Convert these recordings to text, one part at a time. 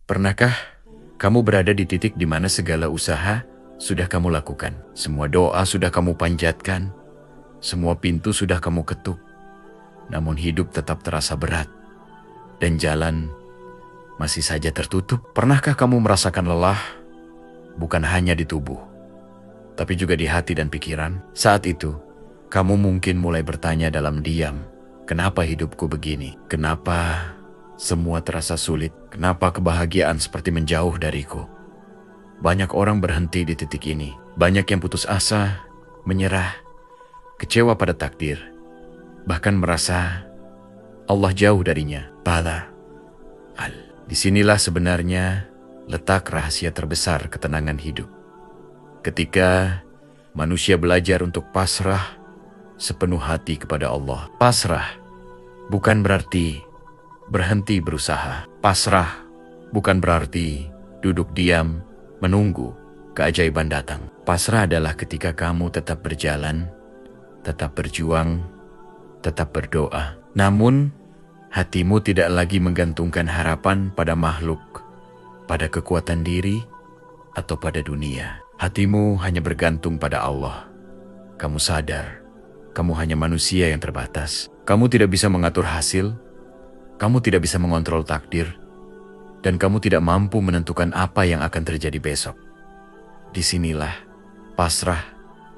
Pernahkah kamu berada di titik di mana segala usaha sudah kamu lakukan, semua doa sudah kamu panjatkan, semua pintu sudah kamu ketuk, namun hidup tetap terasa berat, dan jalan masih saja tertutup? Pernahkah kamu merasakan lelah, bukan hanya di tubuh, tapi juga di hati dan pikiran? Saat itu, kamu mungkin mulai bertanya dalam diam, kenapa hidupku begini? Kenapa semua terasa sulit? Kenapa kebahagiaan seperti menjauh dariku? Banyak orang berhenti di titik ini. Banyak yang putus asa, menyerah, kecewa pada takdir, bahkan merasa Allah jauh darinya. Disinilah sebenarnya letak rahasia terbesar ketenangan hidup. Ketika manusia belajar untuk pasrah sepenuh hati kepada Allah. Pasrah bukan berarti berhenti berusaha. Pasrah bukan berarti duduk diam menunggu keajaiban datang. Pasrah adalah ketika kamu tetap berjalan, tetap berjuang, tetap berdoa. Namun, hatimu tidak lagi menggantungkan harapan pada makhluk, pada kekuatan diri, atau pada dunia. Hatimu hanya bergantung pada Allah. Kamu sadar, kamu hanya manusia yang terbatas. Kamu tidak bisa mengatur hasil, kamu tidak bisa mengontrol takdir, dan kamu tidak mampu menentukan apa yang akan terjadi besok. Disinilah pasrah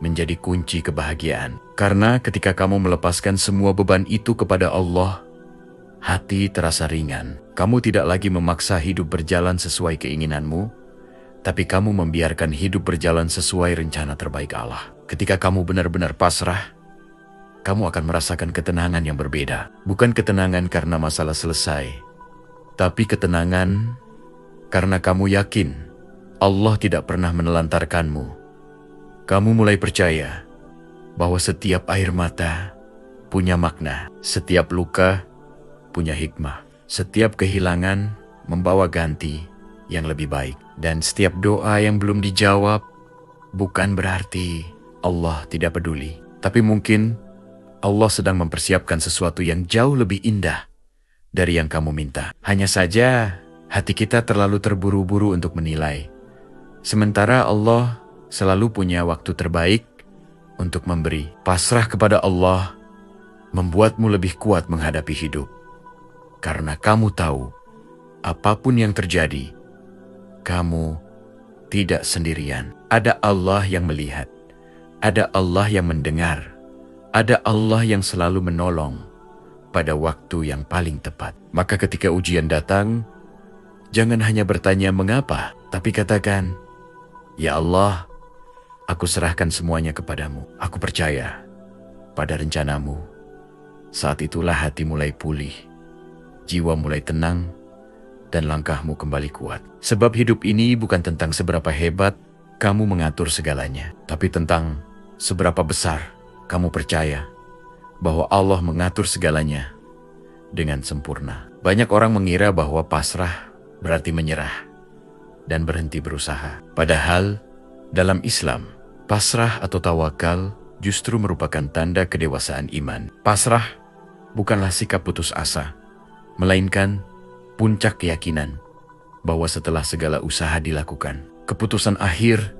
menjadi kunci kebahagiaan. Karena ketika kamu melepaskan semua beban itu kepada Allah, hati terasa ringan. Kamu tidak lagi memaksa hidup berjalan sesuai keinginanmu, tapi kamu membiarkan hidup berjalan sesuai rencana terbaik Allah. Ketika kamu benar-benar pasrah, kamu akan merasakan ketenangan yang berbeda. Bukan ketenangan karena masalah selesai, tapi ketenangan karena kamu yakin Allah tidak pernah menelantarkanmu. Kamu mulai percaya bahwa setiap air mata punya makna, setiap luka punya hikmah, setiap kehilangan membawa ganti yang lebih baik, dan setiap doa yang belum dijawab bukan berarti Allah tidak peduli, tapi mungkin Allah sedang mempersiapkan sesuatu yang jauh lebih indah dari yang kamu minta. Hanya saja hati kita terlalu terburu-buru untuk menilai, sementara Allah selalu punya waktu terbaik untuk memberi. Pasrah kepada Allah membuatmu lebih kuat menghadapi hidup, karena kamu tahu apapun yang terjadi, kamu tidak sendirian. Ada Allah yang melihat, ada Allah yang mendengar, ada Allah yang selalu menolong pada waktu yang paling tepat. Maka ketika ujian datang, jangan hanya bertanya mengapa, tapi katakan, "Ya Allah, aku serahkan semuanya kepadamu. Aku percaya pada rencanamu." Saat itulah hati mulai pulih, jiwa mulai tenang, dan langkahmu kembali kuat. Sebab hidup ini bukan tentang seberapa hebat kamu mengatur segalanya, tapi tentang seberapa besar kamu percaya bahwa Allah mengatur segalanya dengan sempurna. Banyak orang mengira bahwa pasrah berarti menyerah dan berhenti berusaha. Padahal dalam Islam, pasrah atau tawakal justru merupakan tanda kedewasaan iman. Pasrah bukanlah sikap putus asa, melainkan puncak keyakinan bahwa setelah segala usaha dilakukan, keputusan akhir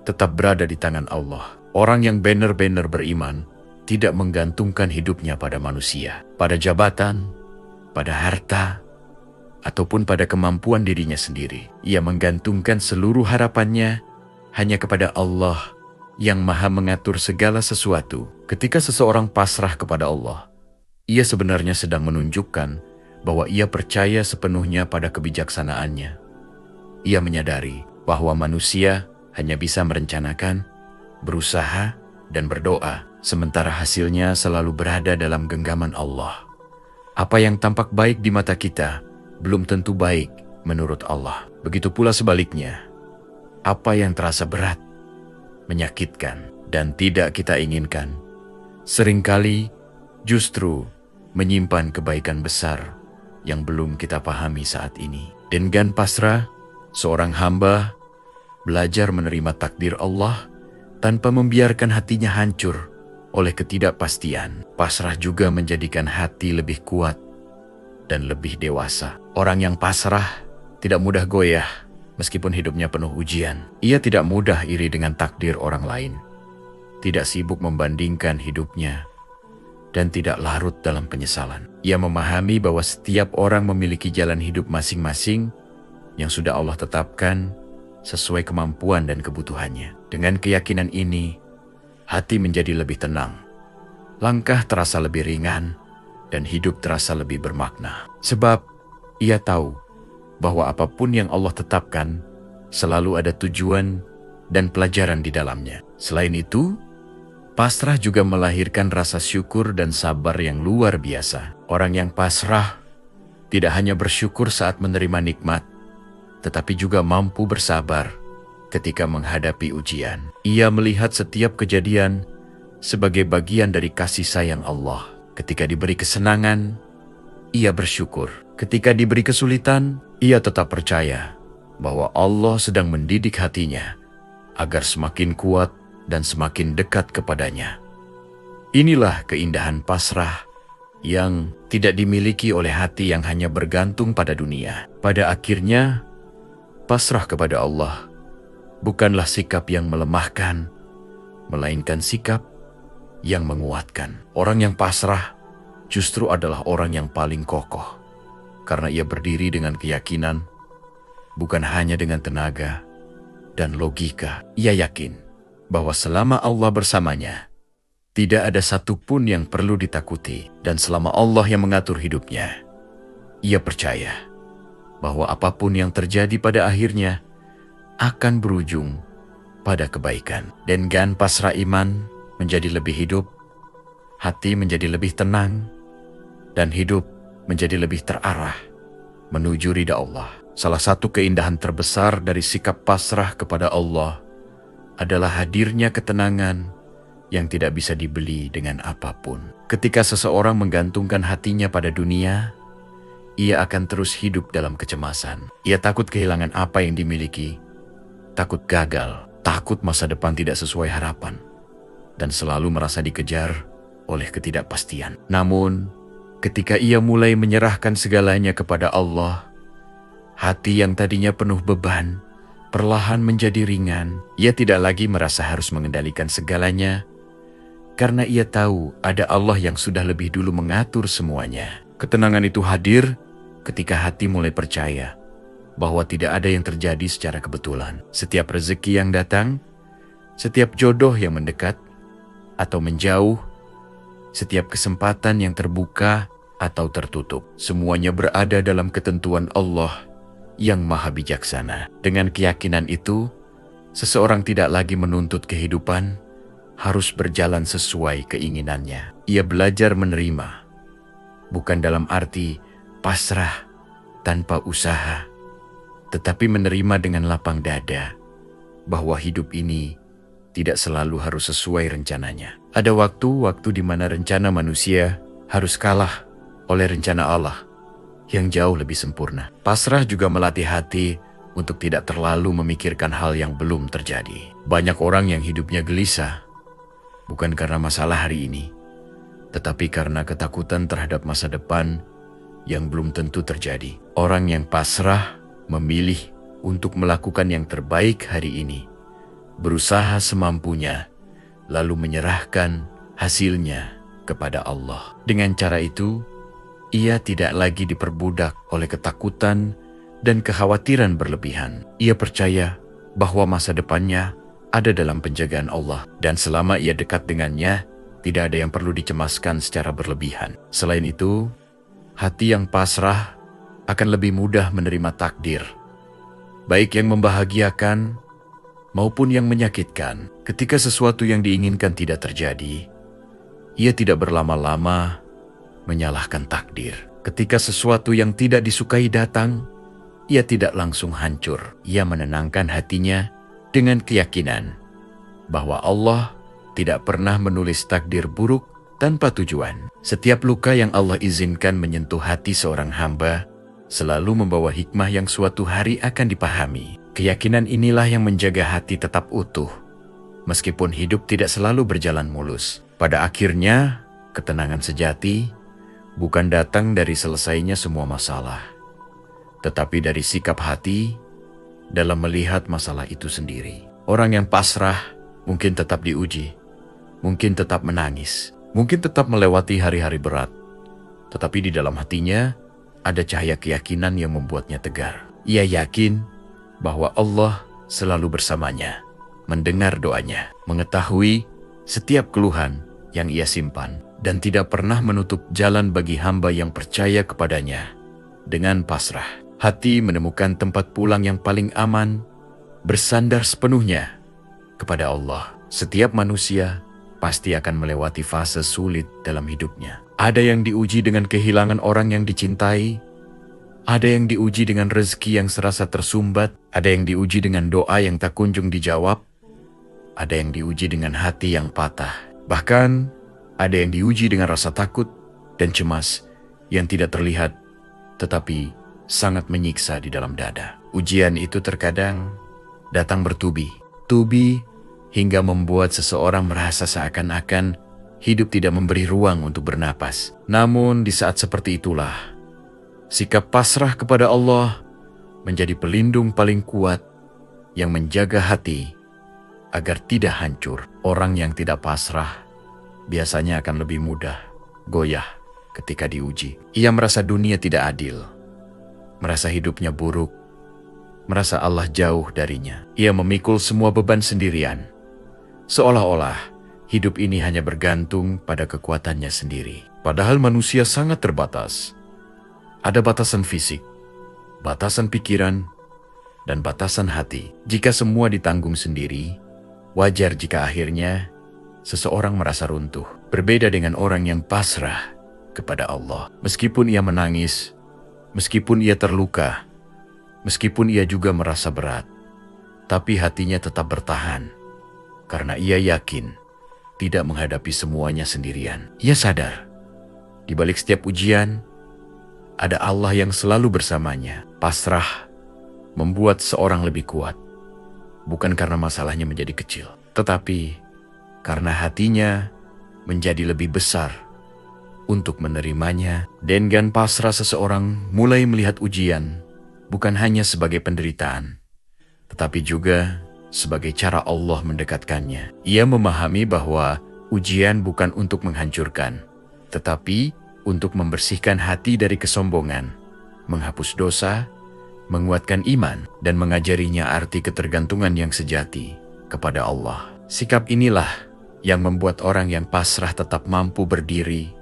tetap berada di tangan Allah. Orang yang benar-benar beriman tidak menggantungkan hidupnya pada manusia, pada jabatan, pada harta, ataupun pada kemampuan dirinya sendiri. Ia menggantungkan seluruh harapannya hanya kepada Allah yang Maha mengatur segala sesuatu. Ketika seseorang pasrah kepada Allah, ia sebenarnya sedang menunjukkan bahwa ia percaya sepenuhnya pada kebijaksanaannya. Ia menyadari bahwa manusia hanya bisa merencanakan, berusaha, dan berdoa, sementara hasilnya selalu berada dalam genggaman Allah. Apa yang tampak baik di mata kita belum tentu baik menurut Allah. Begitu pula sebaliknya, apa yang terasa berat, menyakitkan, dan tidak kita inginkan, seringkali justru menyimpan kebaikan besar yang belum kita pahami saat ini. Dengan pasrah, seorang hamba belajar menerima takdir Allah tanpa membiarkan hatinya hancur oleh ketidakpastian. Pasrah juga menjadikan hati lebih kuat dan lebih dewasa. Orang yang pasrah tidak mudah goyah meskipun hidupnya penuh ujian. Ia tidak mudah iri dengan takdir orang lain, tidak sibuk membandingkan hidupnya, dan tidak larut dalam penyesalan. Ia memahami bahwa setiap orang memiliki jalan hidup masing-masing yang sudah Allah tetapkan sesuai kemampuan dan kebutuhannya. Dengan keyakinan ini, hati menjadi lebih tenang, langkah terasa lebih ringan, dan hidup terasa lebih bermakna. Sebab ia tahu bahwa apapun yang Allah tetapkan selalu ada tujuan dan pelajaran di dalamnya. Selain itu, pasrah juga melahirkan rasa syukur dan sabar yang luar biasa. Orang yang pasrah tidak hanya bersyukur saat menerima nikmat, tetapi juga mampu bersabar ketika menghadapi ujian. Ia melihat setiap kejadian sebagai bagian dari kasih sayang Allah. Ketika diberi kesenangan, ia bersyukur. Ketika diberi kesulitan, ia tetap percaya bahwa Allah sedang mendidik hatinya agar semakin kuat dan semakin dekat kepadanya. Inilah keindahan pasrah yang tidak dimiliki oleh hati yang hanya bergantung pada dunia. Pada akhirnya, pasrah kepada Allah bukanlah sikap yang melemahkan, melainkan sikap yang menguatkan. Orang yang pasrah justru adalah orang yang paling kokoh, karena ia berdiri dengan keyakinan, bukan hanya dengan tenaga dan logika. Ia yakin bahwa selama Allah bersamanya, tidak ada satupun yang perlu ditakuti, dan selama Allah yang mengatur hidupnya, ia percaya bahwa apapun yang terjadi pada akhirnya akan berujung pada kebaikan. Dengan pasrah iman menjadi lebih hidup, hati menjadi lebih tenang, dan hidup menjadi lebih terarah menuju ridha Allah. Salah satu keindahan terbesar dari sikap pasrah kepada Allah adalah hadirnya ketenangan yang tidak bisa dibeli dengan apapun. Ketika seseorang menggantungkan hatinya pada dunia, ia akan terus hidup dalam kecemasan. Ia takut kehilangan apa yang dimiliki, takut gagal, takut masa depan tidak sesuai harapan, dan selalu merasa dikejar oleh ketidakpastian. Namun, ketika ia mulai menyerahkan segalanya kepada Allah, hati yang tadinya penuh beban perlahan menjadi ringan. Ia tidak lagi merasa harus mengendalikan segalanya, karena ia tahu ada Allah yang sudah lebih dulu mengatur semuanya. Ketenangan itu hadir ketika hati mulai percaya bahwa tidak ada yang terjadi secara kebetulan. Setiap rezeki yang datang, setiap jodoh yang mendekat atau menjauh, setiap kesempatan yang terbuka atau tertutup, semuanya berada dalam ketentuan Allah yang maha bijaksana. Dengan keyakinan itu, seseorang tidak lagi menuntut kehidupan harus berjalan sesuai keinginannya. Ia belajar menerima, bukan dalam arti pasrah tanpa usaha, tetapi menerima dengan lapang dada bahwa hidup ini tidak selalu harus sesuai rencananya. Ada waktu-waktu di mana rencana manusia harus kalah oleh rencana Allah yang jauh lebih sempurna. Pasrah juga melatih hati untuk tidak terlalu memikirkan hal yang belum terjadi. Banyak orang yang hidupnya gelisah, bukan karena masalah hari ini, tetapi karena ketakutan terhadap masa depan yang belum tentu terjadi. Orang yang pasrah memilih untuk melakukan yang terbaik hari ini, berusaha semampunya, lalu menyerahkan hasilnya kepada Allah. Dengan cara itu, ia tidak lagi diperbudak oleh ketakutan dan kekhawatiran berlebihan. Ia percaya bahwa masa depannya ada dalam penjagaan Allah, dan selama ia dekat dengannya, tidak ada yang perlu dicemaskan secara berlebihan. Selain itu, hati yang pasrah akan lebih mudah menerima takdir, baik yang membahagiakan maupun yang menyakitkan. Ketika sesuatu yang diinginkan tidak terjadi, ia tidak berlama-lama menyalahkan takdir. Ketika sesuatu yang tidak disukai datang, ia tidak langsung hancur. Ia menenangkan hatinya dengan keyakinan bahwa Allah tidak pernah menulis takdir buruk tanpa tujuan. Setiap luka yang Allah izinkan menyentuh hati seorang hamba selalu membawa hikmah yang suatu hari akan dipahami. Keyakinan inilah yang menjaga hati tetap utuh, meskipun hidup tidak selalu berjalan mulus. Pada akhirnya, ketenangan sejati bukan datang dari selesainya semua masalah, tetapi dari sikap hati dalam melihat masalah itu sendiri. Orang yang pasrah mungkin tetap diuji, mungkin tetap menangis, mungkin tetap melewati hari-hari berat, tetapi di dalam hatinya ada cahaya keyakinan yang membuatnya tegar. Ia yakin bahwa Allah selalu bersamanya, mendengar doanya, mengetahui setiap keluhan yang ia simpan, dan tidak pernah menutup jalan bagi hamba yang percaya kepadanya. Dengan pasrah, hati menemukan tempat pulang yang paling aman, bersandar sepenuhnya kepada Allah. Setiap manusia pasti akan melewati fase sulit dalam hidupnya. Ada yang diuji dengan kehilangan orang yang dicintai, ada yang diuji dengan rezeki yang serasa tersumbat, ada yang diuji dengan doa yang tak kunjung dijawab, ada yang diuji dengan hati yang patah, bahkan ada yang diuji dengan rasa takut dan cemas yang tidak terlihat tetapi sangat menyiksa di dalam dada. Ujian itu terkadang datang bertubi-tubi hingga membuat seseorang merasa seakan-akan hidup tidak memberi ruang untuk bernapas. Namun di saat seperti itulah sikap pasrah kepada Allah menjadi pelindung paling kuat yang menjaga hati agar tidak hancur. Orang yang tidak pasrah biasanya akan lebih mudah goyah ketika diuji. Ia merasa dunia tidak adil, merasa hidupnya buruk, merasa Allah jauh darinya. Ia memikul semua beban sendirian, seolah-olah hidup ini hanya bergantung pada kekuatannya sendiri. Padahal manusia sangat terbatas. Ada batasan fisik, batasan pikiran, dan batasan hati. Jika semua ditanggung sendiri, wajar jika akhirnya seseorang merasa runtuh. Berbeda dengan orang yang pasrah kepada Allah. Meskipun ia menangis, meskipun ia terluka, meskipun ia juga merasa berat, tapi hatinya tetap bertahan karena ia yakin tidak menghadapi semuanya sendirian. Ia sadar di balik setiap ujian ada Allah yang selalu bersamanya. Pasrah membuat seorang lebih kuat, bukan karena masalahnya menjadi kecil, tetapi karena hatinya menjadi lebih besar untuk menerimanya. Dengan pasrah seseorang mulai melihat ujian bukan hanya sebagai penderitaan, tetapi juga sebagai cara Allah mendekatkannya. Ia memahami bahwa ujian bukan untuk menghancurkan, tetapi untuk membersihkan hati dari kesombongan, menghapus dosa, menguatkan iman, dan mengajarinya arti ketergantungan yang sejati kepada Allah. Sikap inilah yang membuat orang yang pasrah tetap mampu berdiri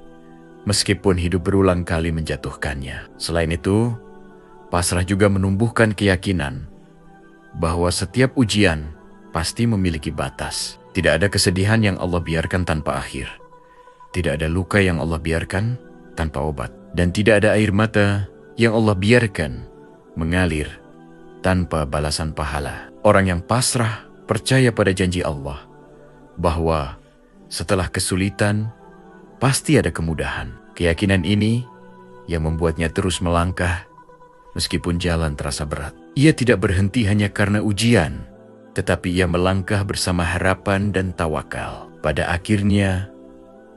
meskipun hidup berulang kali menjatuhkannya. Selain itu, pasrah juga menumbuhkan keyakinan bahwa setiap ujian pasti memiliki batas. Tidak ada kesedihan yang Allah biarkan tanpa akhir. Tidak ada luka yang Allah biarkan tanpa obat. Dan tidak ada air mata yang Allah biarkan mengalir tanpa balasan pahala. Orang yang pasrah percaya pada janji Allah bahwa setelah kesulitan pasti ada kemudahan. Keyakinan ini yang membuatnya terus melangkah meskipun jalan terasa berat. Ia tidak berhenti hanya karena ujian, tetapi ia melangkah bersama harapan dan tawakal. Pada akhirnya,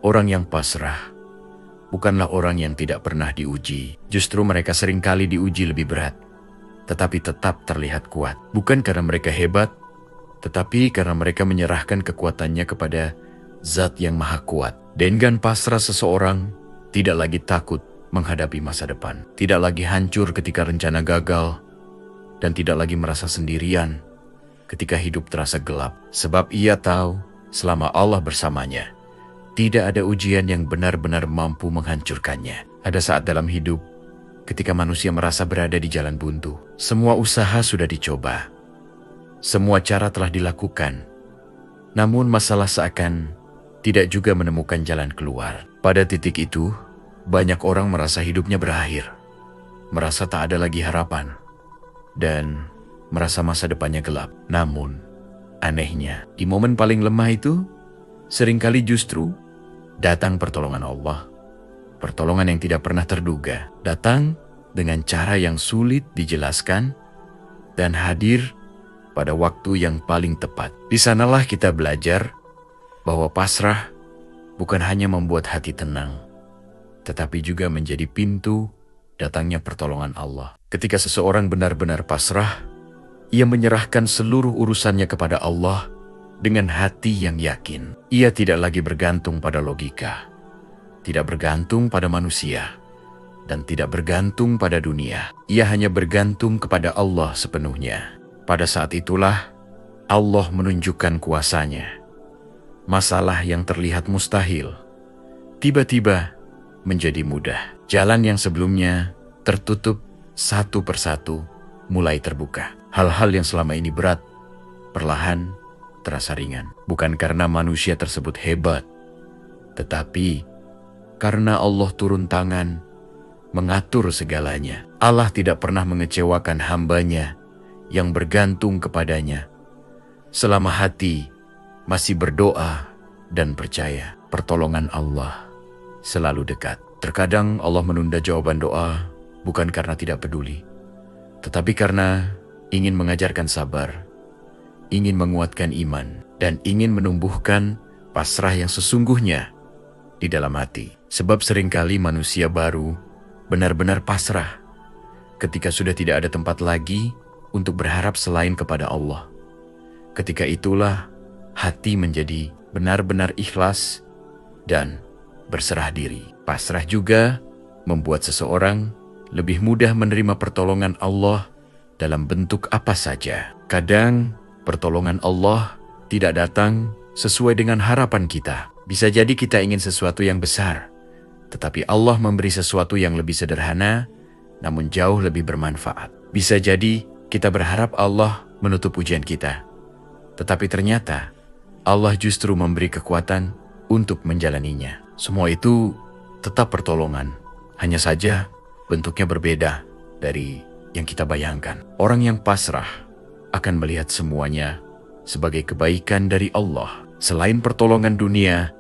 orang yang pasrah bukanlah orang yang tidak pernah diuji. Justru mereka seringkali diuji lebih berat, tetapi tetap terlihat kuat. Bukan karena mereka hebat, tetapi karena mereka menyerahkan kekuatannya kepada Zat yang Maha Kuat. Dengan pasrah seseorang tidak lagi takut menghadapi masa depan, tidak lagi hancur ketika rencana gagal, dan tidak lagi merasa sendirian ketika hidup terasa gelap. Sebab ia tahu selama Allah bersamanya, tidak ada ujian yang benar-benar mampu menghancurkannya. Ada saat dalam hidup ketika manusia merasa berada di jalan buntu. Semua usaha sudah dicoba, semua cara telah dilakukan, namun masalah seakan tidak juga menemukan jalan keluar. Pada titik itu, banyak orang merasa hidupnya berakhir, merasa tak ada lagi harapan, dan merasa masa depannya gelap. Namun, anehnya, di momen paling lemah itu, seringkali justru datang pertolongan Allah. Pertolongan yang tidak pernah terduga, datang dengan cara yang sulit dijelaskan dan hadir pada waktu yang paling tepat. Di sanalah kita belajar bahwa pasrah bukan hanya membuat hati tenang, tetapi juga menjadi pintu datangnya pertolongan Allah. Ketika seseorang benar-benar pasrah, ia menyerahkan seluruh urusannya kepada Allah dengan hati yang yakin. Ia tidak lagi bergantung pada logika, tidak bergantung pada manusia, dan tidak bergantung pada dunia. Ia hanya bergantung kepada Allah sepenuhnya. Pada saat itulah Allah menunjukkan kuasa-Nya. Masalah yang terlihat mustahil tiba-tiba menjadi mudah. Jalan yang sebelumnya tertutup satu persatu mulai terbuka. Hal-hal yang selama ini berat perlahan terasa ringan. Bukan karena manusia tersebut hebat, tetapi karena Allah turun tangan mengatur segalanya. Allah tidak pernah mengecewakan hamba-Nya yang bergantung kepadanya selama hati masih berdoa dan percaya. Pertolongan Allah selalu dekat. Terkadang Allah menunda jawaban doa bukan karena tidak peduli, tetapi karena ingin mengajarkan sabar, ingin menguatkan iman, dan ingin menumbuhkan pasrah yang sesungguhnya di dalam hati. Sebab seringkali manusia baru benar-benar pasrah ketika sudah tidak ada tempat lagi untuk berharap selain kepada Allah. Ketika itulah hati menjadi benar-benar ikhlas dan berserah diri. Pasrah juga membuat seseorang lebih mudah menerima pertolongan Allah dalam bentuk apa saja. Kadang pertolongan Allah tidak datang sesuai dengan harapan kita. Bisa jadi kita ingin sesuatu yang besar, tetapi Allah memberi sesuatu yang lebih sederhana, namun jauh lebih bermanfaat. Bisa jadi kita berharap Allah menutup ujian kita, tetapi ternyata Allah justru memberi kekuatan untuk menjalaninya. Semua itu tetap pertolongan, hanya saja bentuknya berbeda dari yang kita bayangkan. Orang yang pasrah akan melihat semuanya sebagai kebaikan dari Allah. Selain pertolongan dunia,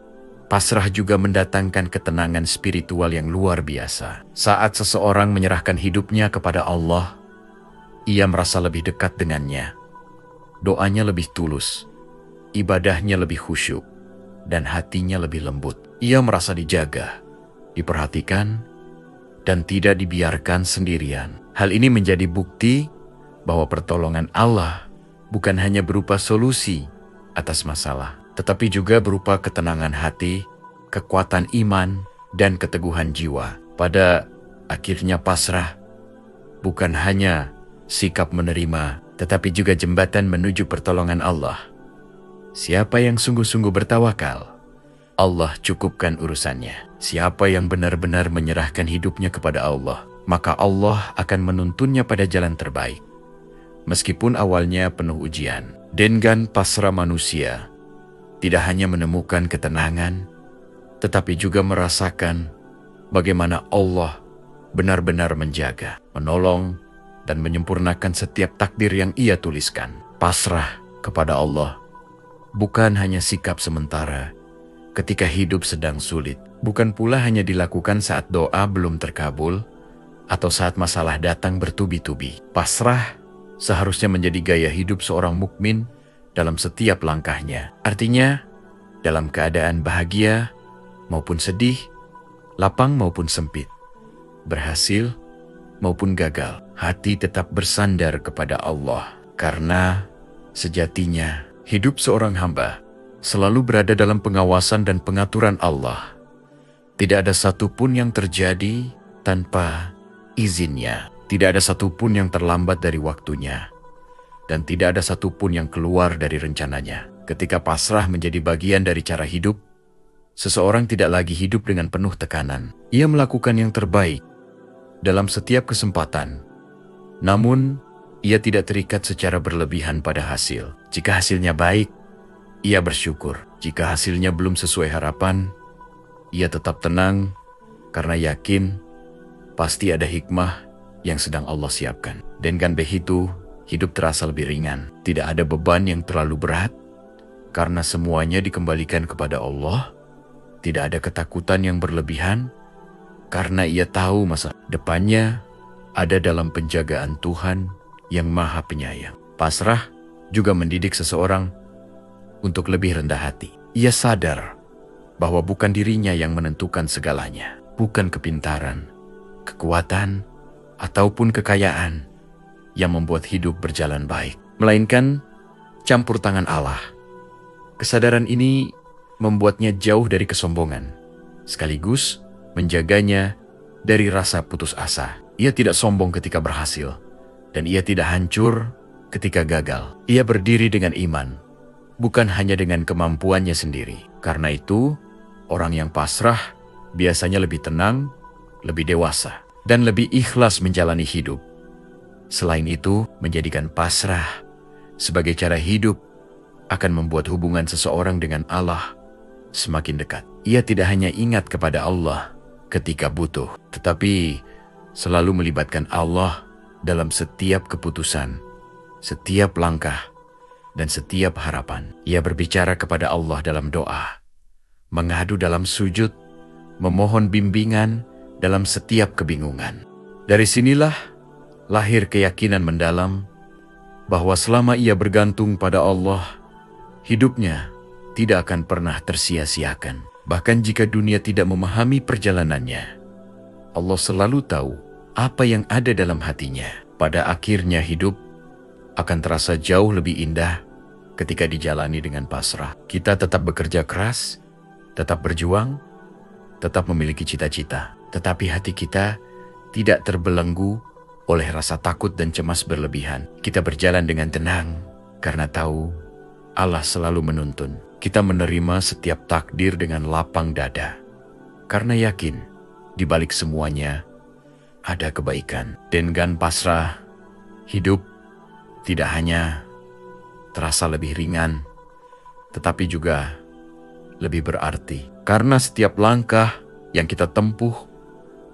pasrah juga mendatangkan ketenangan spiritual yang luar biasa. Saat seseorang menyerahkan hidupnya kepada Allah, ia merasa lebih dekat dengannya. Doanya lebih tulus, ibadahnya lebih khusyuk, dan hatinya lebih lembut. Ia merasa dijaga, diperhatikan, dan tidak dibiarkan sendirian. Hal ini menjadi bukti bahwa pertolongan Allah bukan hanya berupa solusi atas masalah, tetapi juga berupa ketenangan hati, kekuatan iman, dan keteguhan jiwa. Pada akhirnya pasrah bukan hanya sikap menerima, tetapi juga jembatan menuju pertolongan Allah. Siapa yang sungguh-sungguh bertawakal, Allah cukupkan urusannya. Siapa yang benar-benar menyerahkan hidupnya kepada Allah, maka Allah akan menuntunnya pada jalan terbaik. Meskipun awalnya penuh ujian, dengan pasrah manusia tidak hanya menemukan ketenangan, tetapi juga merasakan bagaimana Allah benar-benar menjaga, menolong, dan menyempurnakan setiap takdir yang Ia tuliskan. Pasrah kepada Allah bukan hanya sikap sementara ketika hidup sedang sulit, bukan pula hanya dilakukan saat doa belum terkabul atau saat masalah datang bertubi-tubi. Pasrah seharusnya menjadi gaya hidup seorang mukmin dalam setiap langkahnya. Artinya, dalam keadaan bahagia maupun sedih, lapang maupun sempit, berhasil maupun gagal, hati tetap bersandar kepada Allah. Karena sejatinya hidup seorang hamba selalu berada dalam pengawasan dan pengaturan Allah. Tidak ada satupun yang terjadi tanpa izinnya. Tidak ada satupun yang terlambat dari waktunya. Dan tidak ada satupun yang keluar dari rencananya. Ketika pasrah menjadi bagian dari cara hidup, seseorang tidak lagi hidup dengan penuh tekanan. Ia melakukan yang terbaik dalam setiap kesempatan. Namun, ia tidak terikat secara berlebihan pada hasil. Jika hasilnya baik, ia bersyukur. Jika hasilnya belum sesuai harapan, ia tetap tenang karena yakin pasti ada hikmah yang sedang Allah siapkan. Dengan begitu, hidup terasa lebih ringan. Tidak ada beban yang terlalu berat karena semuanya dikembalikan kepada Allah. Tidak ada ketakutan yang berlebihan karena ia tahu masa depannya ada dalam penjagaan Tuhan yang Maha Penyayang. Pasrah juga mendidik seseorang untuk lebih rendah hati. Ia sadar bahwa bukan dirinya yang menentukan segalanya, bukan kepintaran, kekuatan, ataupun kekayaan yang membuat hidup berjalan baik, melainkan campur tangan Allah. Kesadaran ini membuatnya jauh dari kesombongan, sekaligus menjaganya dari rasa putus asa. Ia tidak sombong ketika berhasil, dan ia tidak hancur ketika gagal. Ia berdiri dengan iman, bukan hanya dengan kemampuannya sendiri. Karena itu, orang yang pasrah biasanya lebih tenang, lebih dewasa, dan lebih ikhlas menjalani hidup. Selain itu, menjadikan pasrah sebagai cara hidup akan membuat hubungan seseorang dengan Allah semakin dekat. Ia tidak hanya ingat kepada Allah ketika butuh, tetapi selalu melibatkan Allah dalam setiap keputusan, setiap langkah, dan setiap harapan. Ia berbicara kepada Allah dalam doa, mengadu dalam sujud, memohon bimbingan dalam setiap kebingungan. Dari sinilah lahir keyakinan mendalam bahwa selama ia bergantung pada Allah, hidupnya tidak akan pernah tersia-siakan. Bahkan jika dunia tidak memahami perjalanannya, Allah selalu tahu apa yang ada dalam hatinya. Pada akhirnya hidup akan terasa jauh lebih indah ketika dijalani dengan pasrah. Kita tetap bekerja keras, tetap berjuang, tetap memiliki cita-cita, tetapi hati kita tidak terbelenggu oleh rasa takut dan cemas berlebihan. Kita berjalan dengan tenang karena tahu Allah selalu menuntun. Kita menerima setiap takdir dengan lapang dada, karena yakin di balik semuanya ada kebaikan. Dengan pasrah, hidup tidak hanya terasa lebih ringan, tetapi juga lebih berarti. Karena setiap langkah yang kita tempuh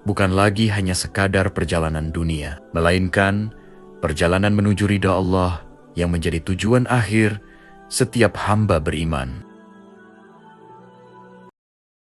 bukan lagi hanya sekadar perjalanan dunia, melainkan perjalanan menuju ridha Allah yang menjadi tujuan akhir setiap hamba beriman.